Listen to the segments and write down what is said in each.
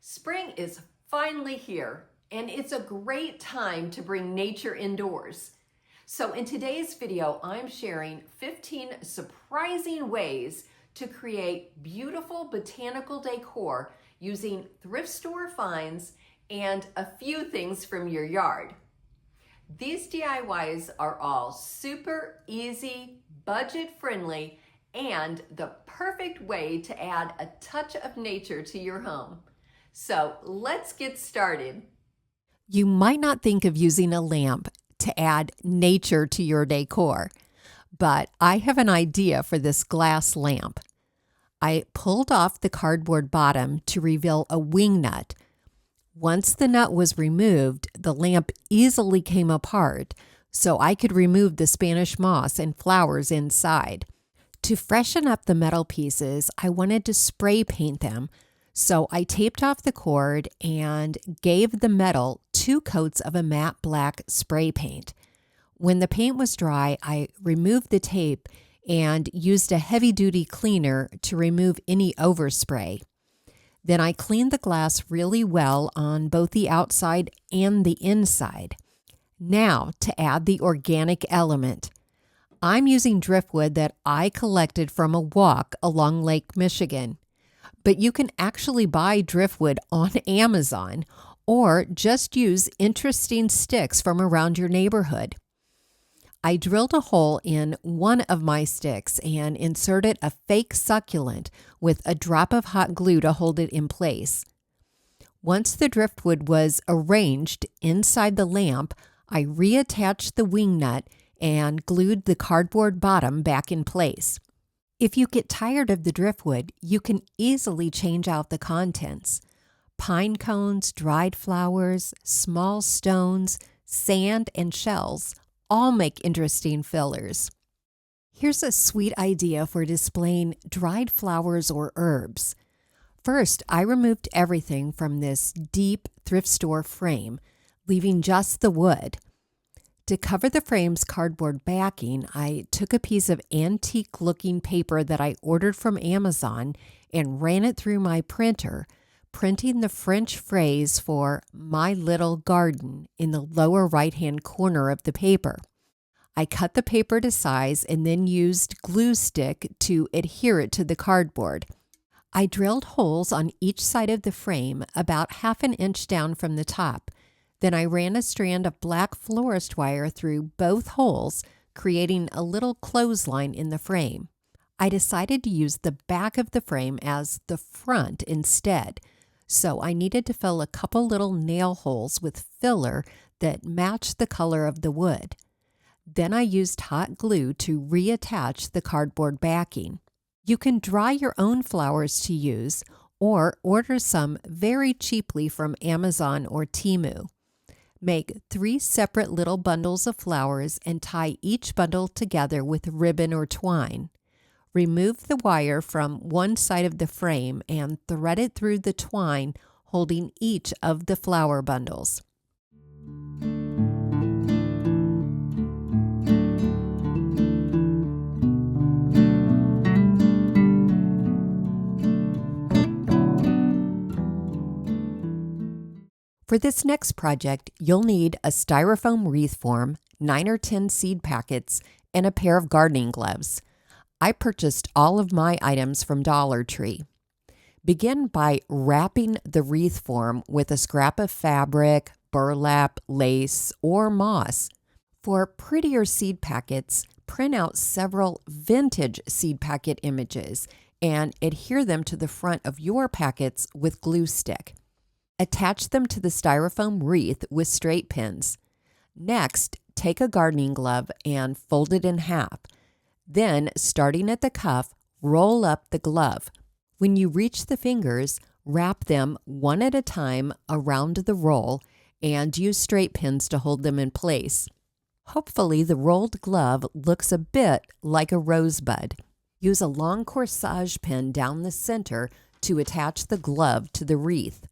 Spring is finally here, and it's a great time to bring nature indoors. So in today's video, I'm sharing 15 surprising ways to create beautiful botanical decor using thrift store finds and a few things from your yard. These DIYs are all super easy, budget-friendly, and the perfect way to add a touch of nature to your home. So let's get started. You might not think of using a lamp to add nature to your decor, but I have an idea for this glass lamp. I pulled off the cardboard bottom to reveal a wing nut. Once the nut was removed, the lamp easily came apart, so I could remove the Spanish moss and flowers inside. To freshen up the metal pieces, I wanted to spray paint them, so I taped off the cord and gave the metal 2 coats of a matte black spray paint. When the paint was dry, I removed the tape and used a heavy-duty cleaner to remove any overspray. Then I cleaned the glass really well on both the outside and the inside. Now to add the organic element. I'm using driftwood that I collected from a walk along Lake Michigan. But you can actually buy driftwood on Amazon or just use interesting sticks from around your neighborhood. I drilled a hole in one of my sticks and inserted a fake succulent with a drop of hot glue to hold it in place. Once the driftwood was arranged inside the lamp, I reattached the wing nut and glued the cardboard bottom back in place. If you get tired of the driftwood, you can easily change out the contents. Pine cones, dried flowers, small stones, sand, and shells all make interesting fillers. Here's a sweet idea for displaying dried flowers or herbs. First, I removed everything from this deep thrift store frame, leaving just the wood. To cover the frame's cardboard backing, I took a piece of antique-looking paper that I ordered from Amazon and ran it through my printer, printing the French phrase for "my little garden" in the lower right-hand corner of the paper. I cut the paper to size and then used glue stick to adhere it to the cardboard. I drilled holes on each side of the frame about ½ an inch down from the top. Then I ran a strand of black florist wire through both holes, creating a little clothesline in the frame. I decided to use the back of the frame as the front instead, so I needed to fill a couple little nail holes with filler that matched the color of the wood. Then I used hot glue to reattach the cardboard backing. You can dry your own flowers to use or order some very cheaply from Amazon or Temu. Make 3 separate little bundles of flowers and tie each bundle together with ribbon or twine. Remove the wire from one side of the frame and thread it through the twine, holding each of the flower bundles. For this next project, you'll need a styrofoam wreath form, 9 or 10 seed packets, and a pair of gardening gloves. I purchased all of my items from Dollar Tree. Begin by wrapping the wreath form with a scrap of fabric, burlap, lace, or moss. For prettier seed packets, print out several vintage seed packet images and adhere them to the front of your packets with glue stick. Attach them to the styrofoam wreath with straight pins. Next, take a gardening glove and fold it in half. Then, starting at the cuff, roll up the glove. When you reach the fingers, wrap them one at a time around the roll and use straight pins to hold them in place. Hopefully, the rolled glove looks a bit like a rosebud. Use a long corsage pin down the center to attach the glove to the wreath.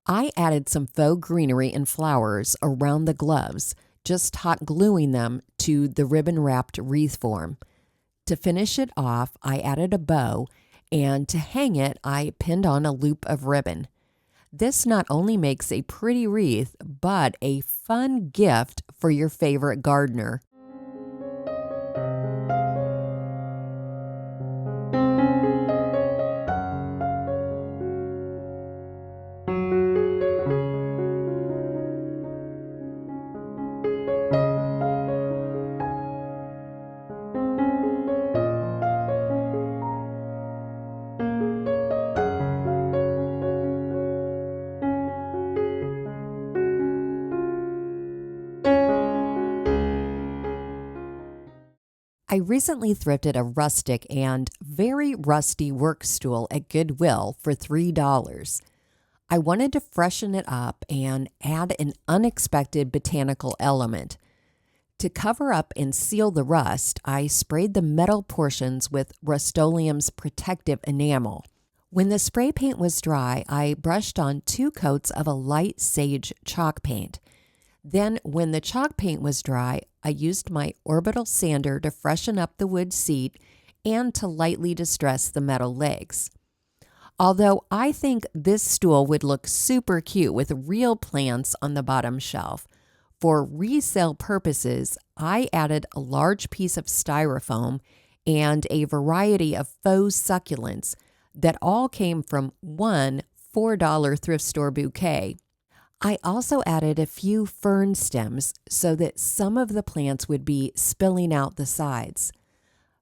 I added some faux greenery and flowers around the gloves, just hot gluing them to the ribbon-wrapped wreath form. To finish it off, I added a bow, and to hang it, I pinned on a loop of ribbon. This not only makes a pretty wreath, but a fun gift for your favorite gardener. I recently thrifted a rustic and very rusty work stool at Goodwill for $3. I wanted to freshen it up and add an unexpected botanical element. To cover up and seal the rust, I sprayed the metal portions with Rust-Oleum's protective enamel. When the spray paint was dry, I brushed on 2 coats of a light sage chalk paint. Then, when the chalk paint was dry, I used my orbital sander to freshen up the wood seat and to lightly distress the metal legs. Although I think this stool would look super cute with real plants on the bottom shelf, for resale purposes, I added a large piece of styrofoam and a variety of faux succulents that all came from one $4 thrift store bouquet. I also added a few fern stems so that some of the plants would be spilling out the sides.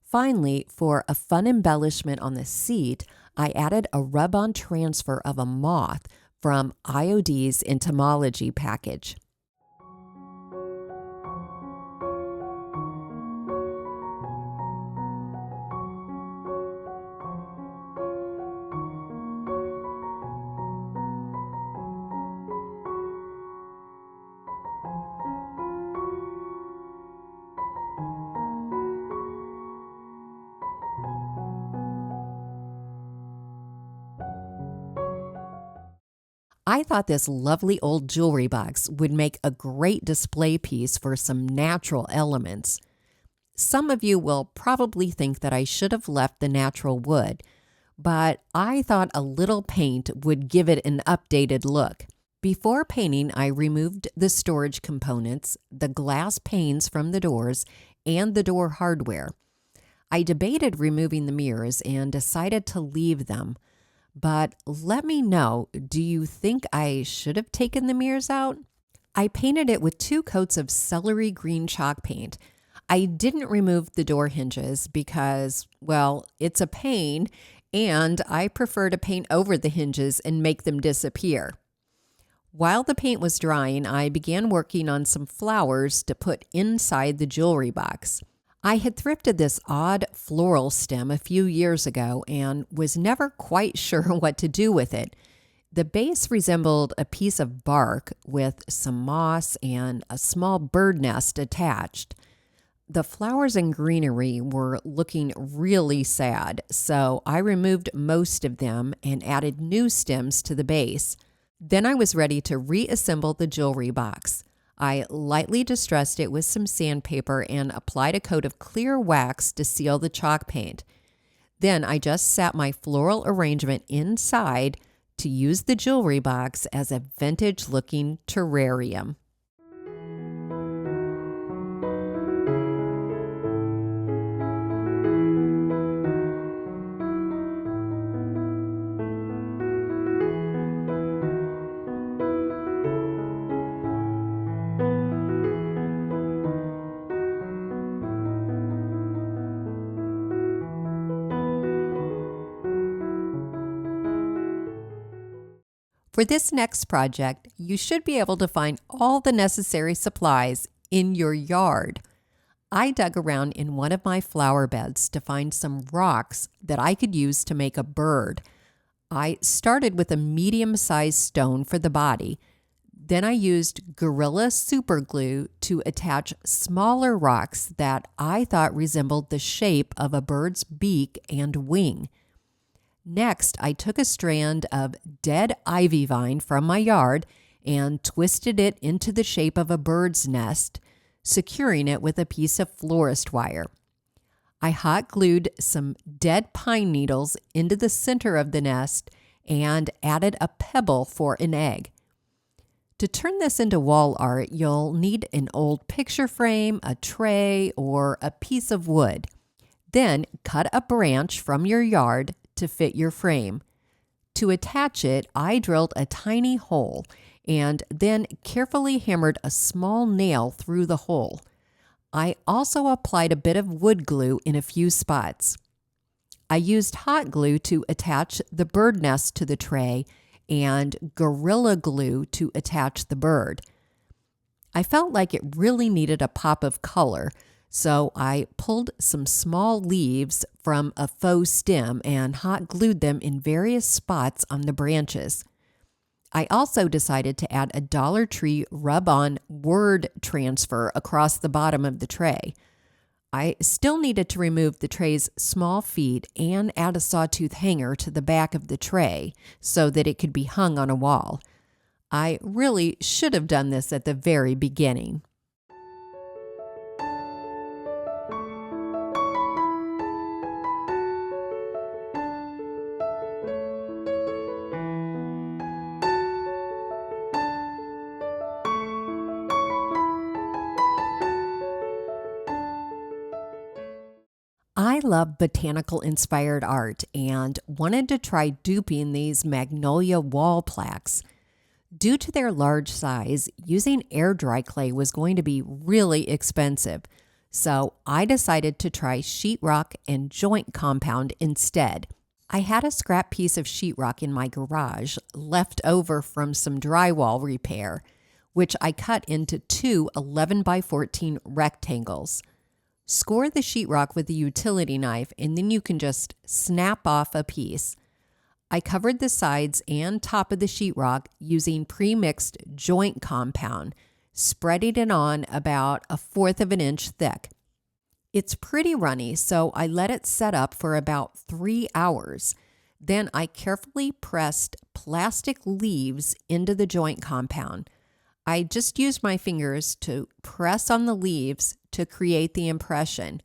Finally, for a fun embellishment on the seat, I added a rub-on transfer of a moth from IOD's entomology package. I thought this lovely old jewelry box would make a great display piece for some natural elements. Some of you will probably think that I should have left the natural wood, but I thought a little paint would give it an updated look. Before painting, I removed the storage components, the glass panes from the doors, and the door hardware. I debated removing the mirrors and decided to leave them. But let me know, do you think I should have taken the mirrors out? I painted it with 2 coats of celery green chalk paint. I didn't remove the door hinges because, well, it's a pain, and I prefer to paint over the hinges and make them disappear. While the paint was drying, I began working on some flowers to put inside the jewelry box. I had thrifted this odd floral stem a few years ago and was never quite sure what to do with it. The base resembled a piece of bark with some moss and a small bird nest attached. The flowers and greenery were looking really sad, so I removed most of them and added new stems to the base. Then I was ready to reassemble the jewelry box. I lightly distressed it with some sandpaper and applied a coat of clear wax to seal the chalk paint. Then I just sat my floral arrangement inside to use the jewelry box as a vintage-looking terrarium. For this next project, you should be able to find all the necessary supplies in your yard. I dug around in one of my flower beds to find some rocks that I could use to make a bird. I started with a medium-sized stone for the body. Then I used Gorilla Super Glue to attach smaller rocks that I thought resembled the shape of a bird's beak and wing. Next, I took a strand of dead ivy vine from my yard and twisted it into the shape of a bird's nest, securing it with a piece of florist wire. I hot glued some dead pine needles into the center of the nest and added a pebble for an egg. To turn this into wall art, you'll need an old picture frame, a tray, or a piece of wood. Then cut a branch from your yard to fit your frame. To attach it, I drilled a tiny hole and then carefully hammered a small nail through the hole. I also applied a bit of wood glue in a few spots. I used hot glue to attach the bird nest to the tray and Gorilla Glue to attach the bird. I felt like it really needed a pop of color, so I pulled some small leaves from a faux stem and hot glued them in various spots on the branches. I also decided to add a Dollar Tree rub-on word transfer across the bottom of the tray. I still needed to remove the tray's small feet and add a sawtooth hanger to the back of the tray so that it could be hung on a wall. I really should have done this at the very beginning. I love botanical inspired art and wanted to try duping these magnolia wall plaques. Due to their large size, using air dry clay was going to be really expensive, so I decided to try sheetrock and joint compound instead. I had a scrap piece of sheetrock in my garage left over from some drywall repair, which I cut into two 11 by 14 rectangles. Score the sheetrock with a utility knife and then you can just snap off a piece. I covered the sides and top of the sheetrock using pre-mixed joint compound, spreading it on about 1/4 of an inch thick. It's pretty runny, so I let it set up for about 3 hours. Then I carefully pressed plastic leaves into the joint compound. I just used my fingers to press on the leaves to create the impression.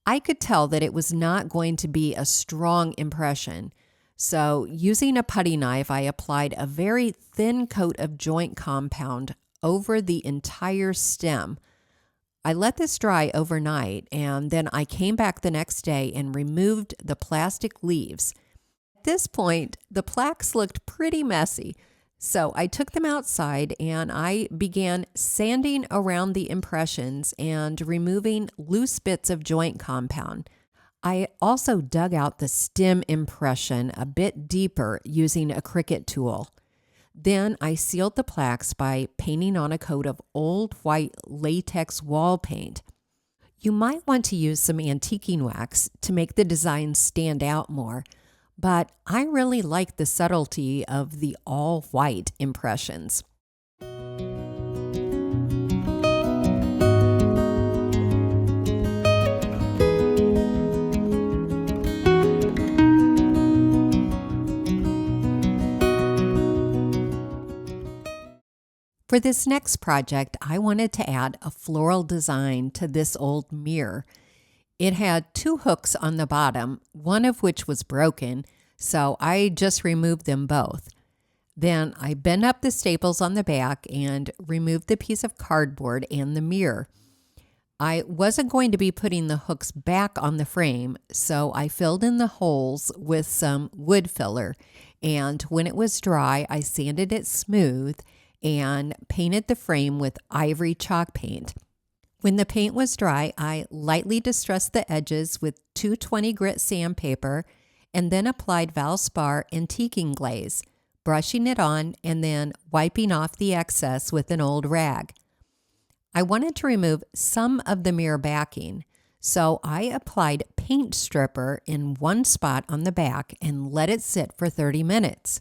I could tell that it was not going to be a strong impression, so using a putty knife, I applied a very thin coat of joint compound over the entire stem. I let this dry overnight, and then I came back the next day and removed the plastic leaves. At this point, the plaques looked pretty messy, so I took them outside and I began sanding around the impressions and removing loose bits of joint compound. I also dug out the stem impression a bit deeper using a Cricut tool. Then I sealed the plaques by painting on a coat of old white latex wall paint. You might want to use some antiquing wax to make the design stand out more, but I really like the subtlety of the all-white impressions. For this next project, I wanted to add a floral design to this old mirror. It had 2 hooks on the bottom, one of which was broken, so I just removed them both. Then I bent up the staples on the back and removed the piece of cardboard and the mirror. I wasn't going to be putting the hooks back on the frame, so I filled in the holes with some wood filler, and when it was dry, I sanded it smooth and painted the frame with ivory chalk paint. When the paint was dry, I lightly distressed the edges with 220 grit sandpaper and then applied Valspar antiquing glaze, brushing it on and then wiping off the excess with an old rag. I wanted to remove some of the mirror backing, so I applied paint stripper in one spot on the back and let it sit for 30 minutes.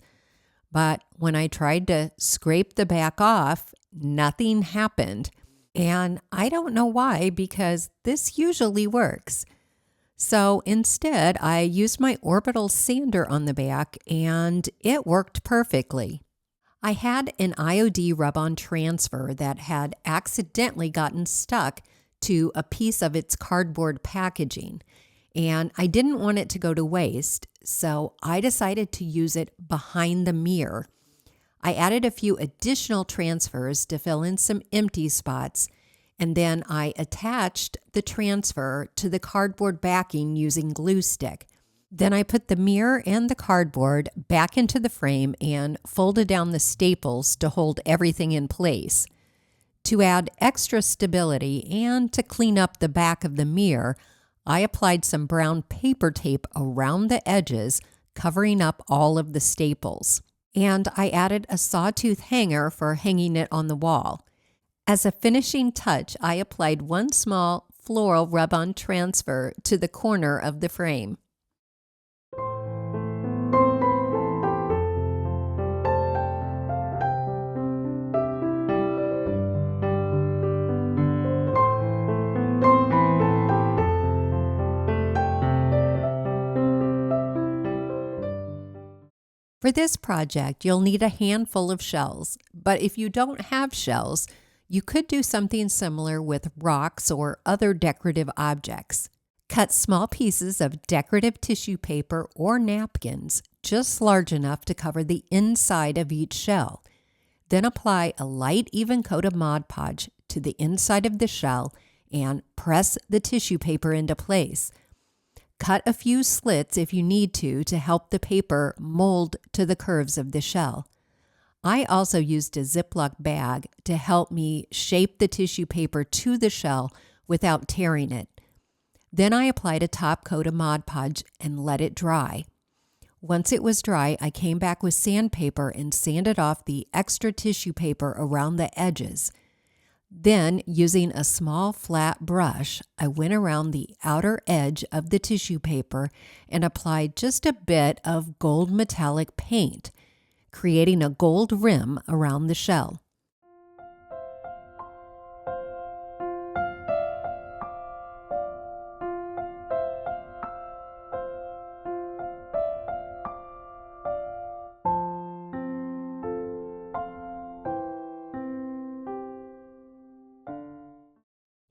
But when I tried to scrape the back off, nothing happened. And I don't know why, because this usually works. So instead, I used my orbital sander on the back and it worked perfectly. I had an IOD rub-on transfer that had accidentally gotten stuck to a piece of its cardboard packaging. and I didn't want it to go to waste, so I decided to use it behind the mirror. I added a few additional transfers to fill in some empty spots, and then I attached the transfer to the cardboard backing using glue stick. Then I put the mirror and the cardboard back into the frame and folded down the staples to hold everything in place. To add extra stability and to clean up the back of the mirror, I applied some brown paper tape around the edges, covering up all of the staples. And I added a sawtooth hanger for hanging it on the wall. As a finishing touch, I applied one small floral rub-on transfer to the corner of the frame. For this project, you'll need a handful of shells, but if you don't have shells, you could do something similar with rocks or other decorative objects. Cut small pieces of decorative tissue paper or napkins, just large enough to cover the inside of each shell. Then apply a light, even coat of Mod Podge to the inside of the shell and press the tissue paper into place. Cut a few slits if you need to help the paper mold to the curves of the shell. I also used a Ziploc bag to help me shape the tissue paper to the shell without tearing it. Then I applied a top coat of Mod Podge and let it dry. Once it was dry, I came back with sandpaper and sanded off the extra tissue paper around the edges. Then, using a small flat brush, I went around the outer edge of the tissue paper and applied just a bit of gold metallic paint, creating a gold rim around the shell.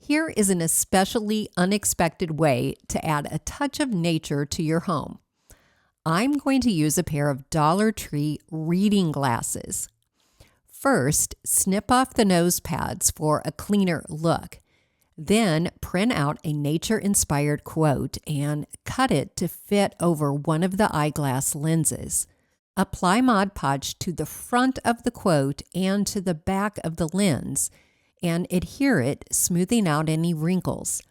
Here is an especially unexpected way to add a touch of nature to your home. I'm going to use a pair of Dollar Tree reading glasses. First, snip off the nose pads for a cleaner look. Then print out a nature-inspired quote and cut it to fit over one of the eyeglass lenses. Apply Mod Podge to the front of the quote and to the back of the lens, and adhere it, smoothing out any wrinkles.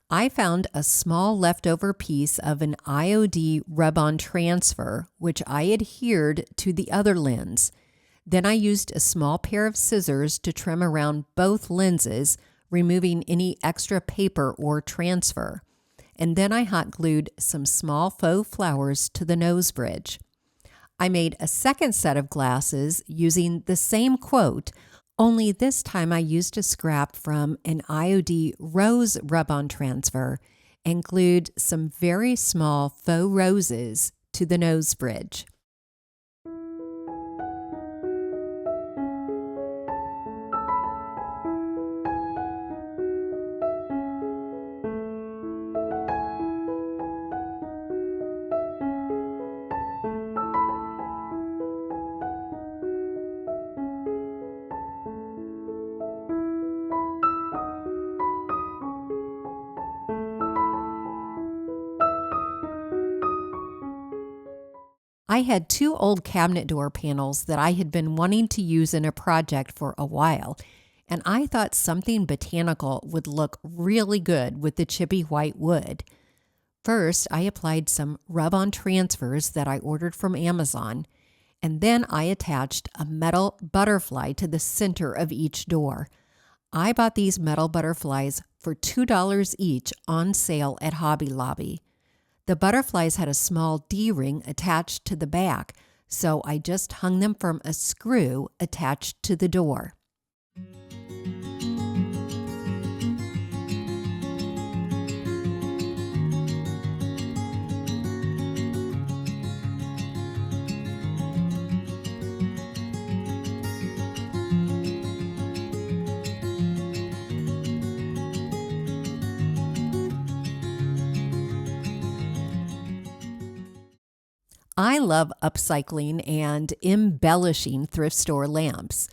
I found a small leftover piece of an IOD rub-on transfer, which I adhered to the other lens. Then I used a small pair of scissors to trim around both lenses, removing any extra paper or transfer. And then I hot glued some small faux flowers to the nose bridge. I made a second set of glasses using the same quote, only this time I used a scrap from an IOD rose rub-on transfer and glued some very small faux roses to the nose bridge. I had two old cabinet door panels that I had been wanting to use in a project for a while, and I thought something botanical would look really good with the chippy white wood. First, I applied some rub-on transfers that I ordered from Amazon, and then I attached a metal butterfly to the center of each door. I bought these metal butterflies for $2 each on sale at Hobby Lobby. The butterflies had a small D-ring attached to the back, so I just hung them from a screw attached to the door. I love upcycling and embellishing thrift store lamps.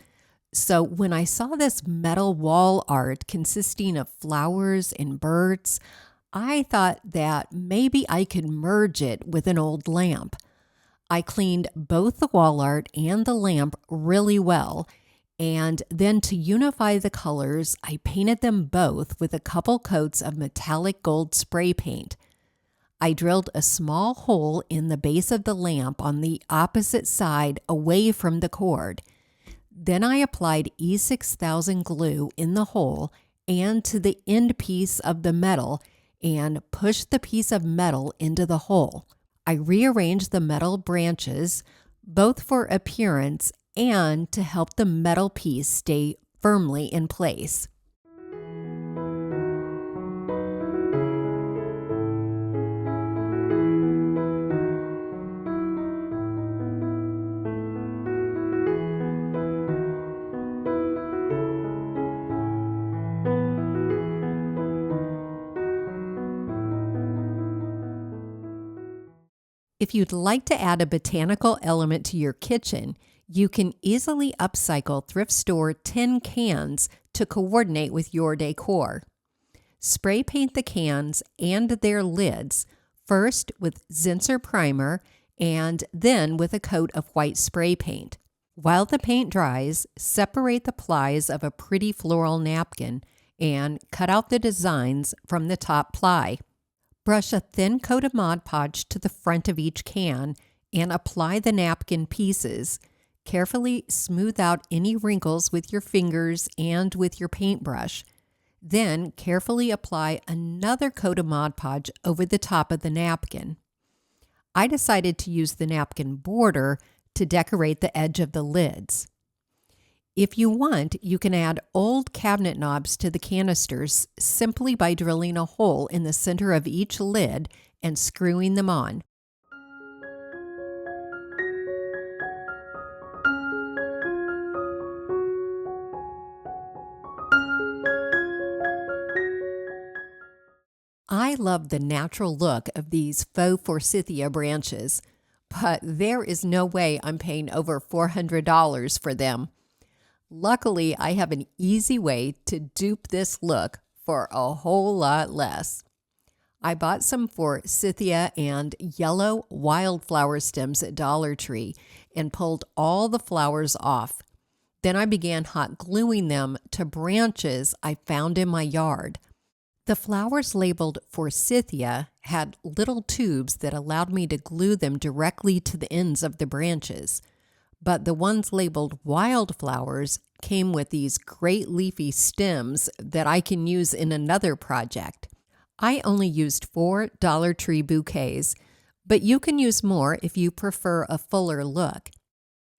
So when I saw this metal wall art consisting of flowers and birds, I thought that maybe I could merge it with an old lamp. I cleaned both the wall art and the lamp really well, and then to unify the colors, I painted them both with a couple coats of metallic gold spray paint. I drilled a small hole in the base of the lamp on the opposite side away from the cord. Then I applied E6000 glue in the hole and to the end piece of the metal and pushed the piece of metal into the hole. I rearranged the metal branches, both for appearance and to help the metal piece stay firmly in place. If you'd like to add a botanical element to your kitchen, you can easily upcycle thrift store tin cans to coordinate with your decor. Spray paint the cans and their lids, first with Zinsser primer and then with a coat of white spray paint. While the paint dries, separate the plies of a pretty floral napkin and cut out the designs from the top ply. Brush a thin coat of Mod Podge to the front of each can and apply the napkin pieces. Carefully smooth out any wrinkles with your fingers and with your paintbrush. Then carefully apply another coat of Mod Podge over the top of the napkin. I decided to use the napkin border to decorate the edge of the lids. If you want, you can add old cabinet knobs to the canisters simply by drilling a hole in the center of each lid and screwing them on. I love the natural look of these faux forsythia branches, but there is no way I'm paying over $400 for them. Luckily, I have an easy way to dupe this look for a whole lot less. I bought some forsythia and yellow wildflower stems at Dollar Tree and pulled all the flowers off. Then I began hot gluing them to branches I found in my yard. The flowers labeled forsythia had little tubes that allowed me to glue them directly to the ends of the branches. But the ones labeled wildflowers came with these great leafy stems that I can use in another project. I only used 4 Dollar Tree bouquets, but you can use more if you prefer a fuller look.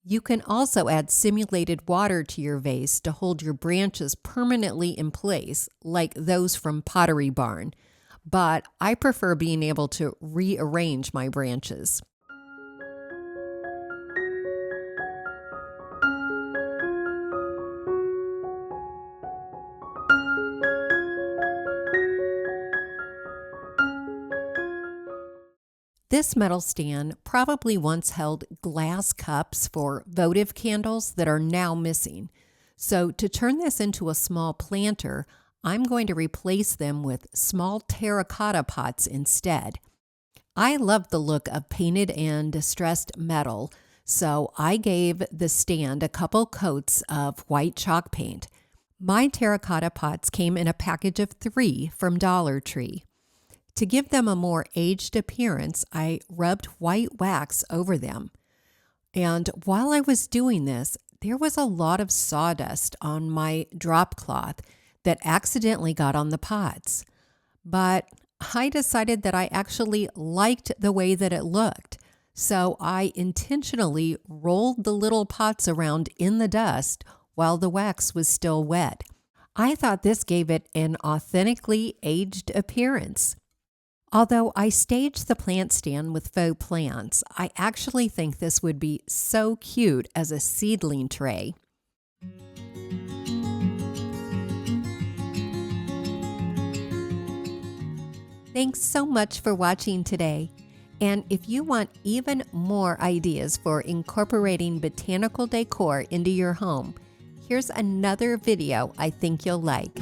You can also add simulated water to your vase to hold your branches permanently in place, like those from Pottery Barn, but I prefer being able to rearrange my branches. This metal stand probably once held glass cups for votive candles that are now missing. So to turn this into a small planter, I'm going to replace them with small terracotta pots instead. I love the look of painted and distressed metal, so I gave the stand a couple coats of white chalk paint. My terracotta pots came in a package of 3 from Dollar Tree. To give them a more aged appearance, I rubbed white wax over them. And while I was doing this, there was a lot of sawdust on my drop cloth that accidentally got on the pots. But I decided that I actually liked the way that it looked, so I intentionally rolled the little pots around in the dust while the wax was still wet. I thought this gave it an authentically aged appearance. Although I staged the plant stand with faux plants, I actually think this would be so cute as a seedling tray. Thanks so much for watching today. And if you want even more ideas for incorporating botanical decor into your home, here's another video I think you'll like.